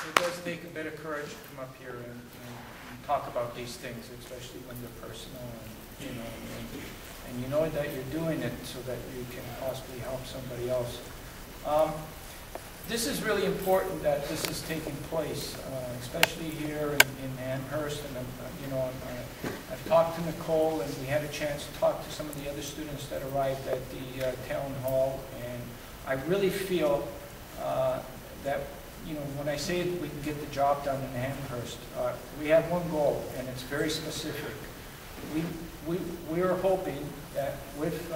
it does take a bit of courage to come up here and talk about these things, especially when they're personal, and you know that you're doing it so that you can possibly help somebody else. This is really important that this is taking place, especially here in Amherst. And I've talked to Nicole, and we had a chance to talk to some of the other students that arrived at the town hall. And I really feel that when I say we can get the job done in Amherst, we have one goal, and it's very specific. We are hoping that with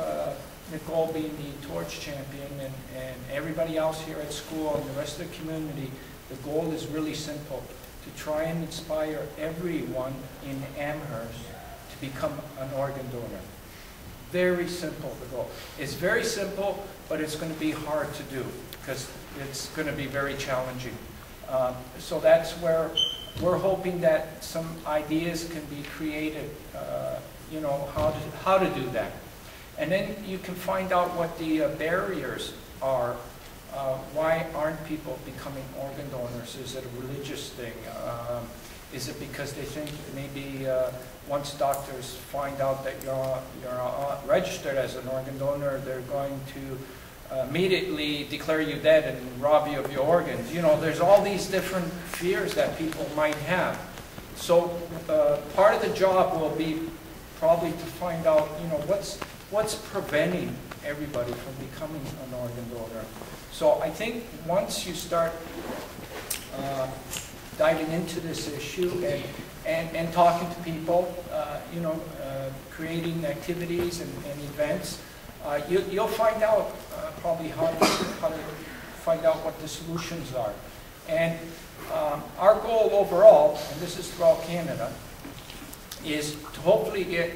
Nicole being the torch champion and everybody else here at school and the rest of the community, the goal is really simple: to try and inspire everyone in Amherst to become an organ donor. Very simple, the goal. It's very simple, but it's going to be hard to do because it's going to be very challenging. So that's where we're hoping that some ideas can be created, how to do that. And then you can find out what the barriers are. Why aren't people becoming organ donors? Is it a religious thing? Is it because they think maybe once doctors find out that you're registered as an organ donor, they're going to immediately declare you dead and rob you of your organs? There's all these different fears that people might have. So part of the job will be probably to find out, what's preventing everybody from becoming an organ donor. So I think once you start diving into this issue and talking to people, creating activities and events, you'll find out probably how to find out what the solutions are. And our goal overall, and this is throughout Canada, is to hopefully get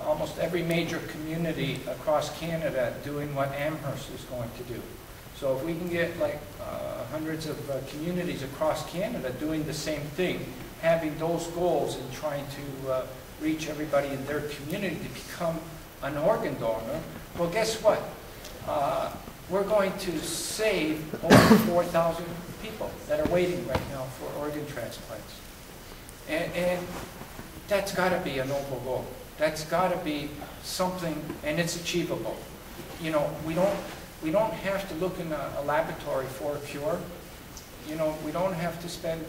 almost every major community across Canada doing what Amherst is going to do. So if we can get like hundreds of communities across Canada doing the same thing, having those goals and trying to reach everybody in their community to become an organ donor, well, guess what? We're going to save over 4,000 people that are waiting right now for organ transplants. And that's got to be a noble goal. That's got to be something, and it's achievable. We don't have to look in a laboratory for a cure. We don't have to spend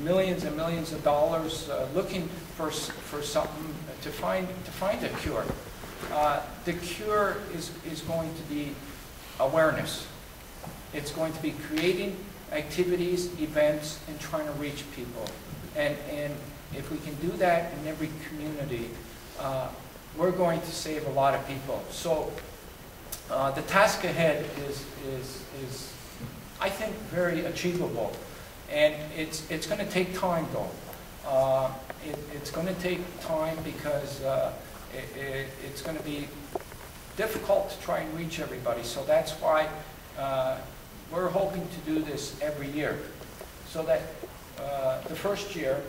millions and millions of dollars looking for something to find a cure. The cure is going to be awareness. It's going to be creating activities, events, and trying to reach people. And if we can do that in every community, we're going to save a lot of people. So the task ahead is I think, very achievable. And it's going to take time, though. It's going to take time because it's going to be difficult to try and reach everybody. So that's why we're hoping to do this every year. So that the first year,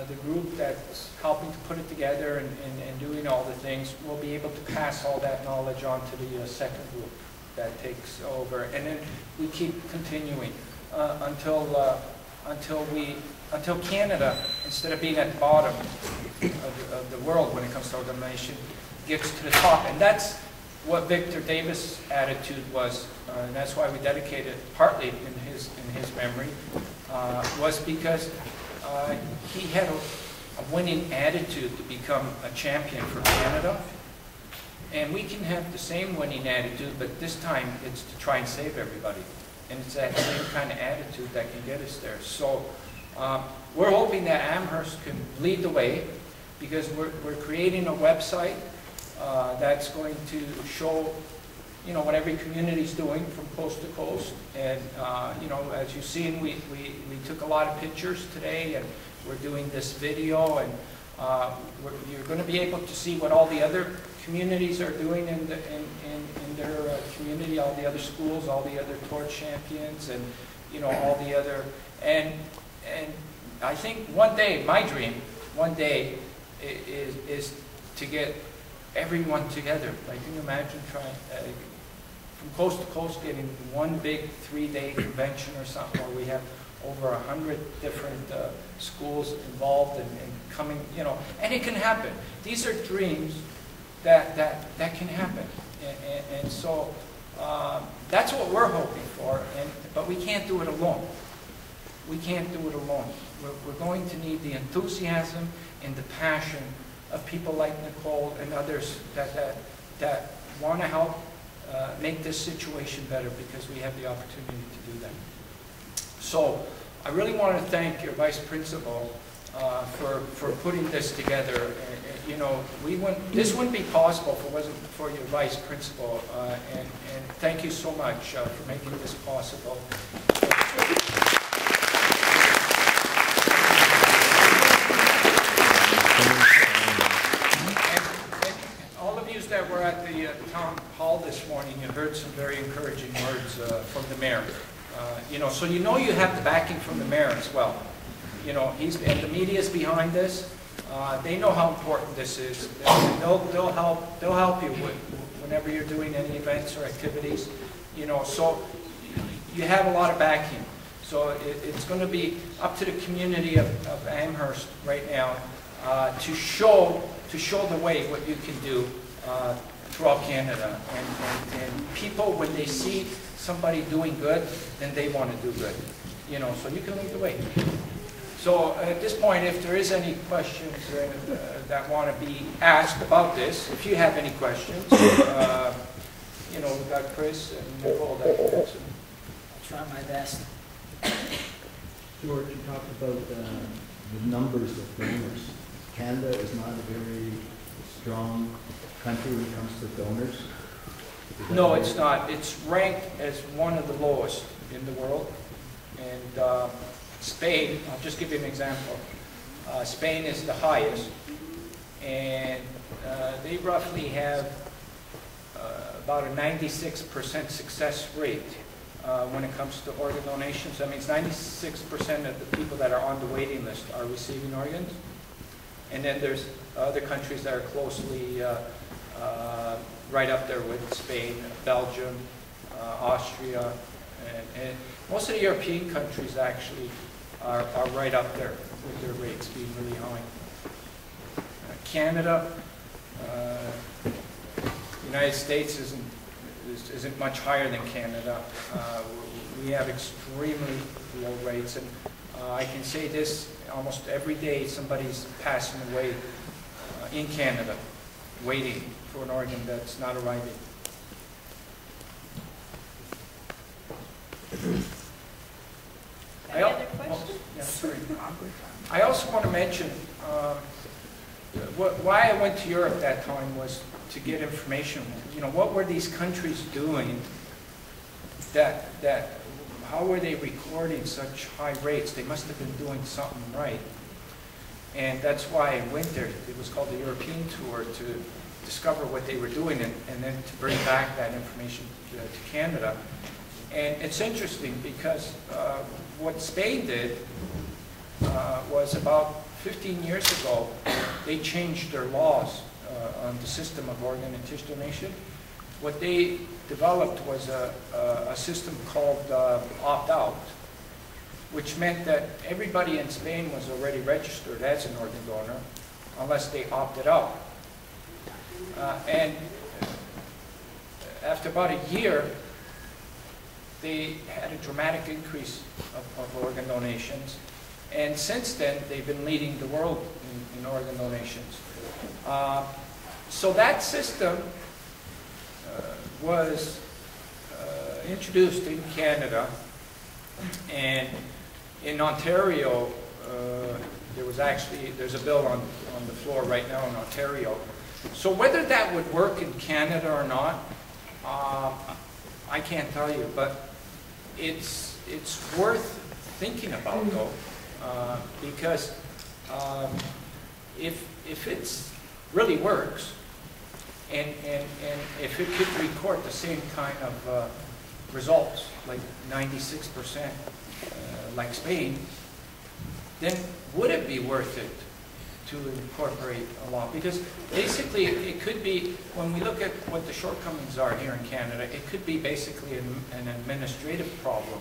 the group that's helping to put it together and doing all the things will be able to pass all that knowledge on to the second group that takes over. And then we keep continuing until Canada, instead of being at the bottom of the world when it comes to organization, gets to the top. And that's what Victor Davis' attitude was, and that's why we dedicated partly in his memory, was because he had a winning attitude to become a champion for Canada. And we can have the same winning attitude, but this time it's to try and save everybody. And it's that same kind of attitude that can get us there. So we're hoping that Amherst can lead the way, because we're creating a website that's going to show, what every community is doing from coast to coast. And as you've seen, we took a lot of pictures today, and we're doing this video, and you're going to be able to see what all the other communities are doing in their community, all the other schools, all the other torch champions, and all the other, and I think one day, my dream, one day, is to get everyone together. Like, can you imagine from coast to coast getting one big 3-day convention or something where we have over 100 different schools involved and coming, you know, and it can happen. These are dreams that can happen. And so that's what we're hoping for, but we can't do it alone. We can't do it alone. We're going to need the enthusiasm and the passion of people like Nicole and others that want to help make this situation better, because we have the opportunity to do that. So I really want to thank your vice principal for putting this together. You know, this wouldn't be possible if it wasn't for your vice principal, and thank you so much for making this possible. That were at the town hall this morning, you heard some very encouraging words from the mayor. You know, so you know you have the backing from the mayor as well. You know, and the media is behind this. They know how important this is. They'll help you whenever you're doing any events or activities. You know, so you have a lot of backing. So it's going to be up to the community of Amherst right now to show the way what you can do throughout Canada, and people, when they see somebody doing good, then they want to do good, you know, so you can lead the way. So at this point, if there is any questions that want to be asked about this, if you have any questions, you know, we've got Chris and Nicole that can answer. I'll try my best. George, you talked about the numbers of donors. Canada is not a very strong country when it comes to donors? No, it's not. It's ranked as one of the lowest in the world. And Spain, I'll just give you an example. Spain is the highest, and they roughly have about a 96% success rate when it comes to organ donations. That means 96% of the people that are on the waiting list are receiving organs. And then there's other countries that are closely right up there with Spain, Belgium, Austria, and most of the European countries actually are right up there with their rates being really high. Canada, United States isn't much higher than Canada. We have extremely low rates, and I can say this, almost every day somebody's passing away in Canada, waiting for an organ that's not arriving. Any other questions? Yeah, sorry. I also want to mention why I went to Europe that time was to get information. You know, what were these countries doing how were they recording such high rates? They must have been doing something right. And that's why I went there. It was called the European Tour, to discover what they were doing and then to bring back that information to Canada. And it's interesting because what Spain did was about 15 years ago, they changed their laws on the system of organ and tissue donation. What they developed was a system called opt-out, which meant that everybody in Spain was already registered as an organ donor unless they opted out. And after about a year, they had a dramatic increase of organ donations. And since then, they've been leading the world in organ donations. So that system was introduced in Canada, and in Ontario, there's a bill on the floor right now in Ontario. So whether that would work in Canada or not, I can't tell you, but it's worth thinking about though, because if it's really works, and if it could record the same kind of results, like 96%, like Spain, then would it be worth it to incorporate a law. Because basically, it could be, when we look at what the shortcomings are here in Canada, it could be basically an administrative problem.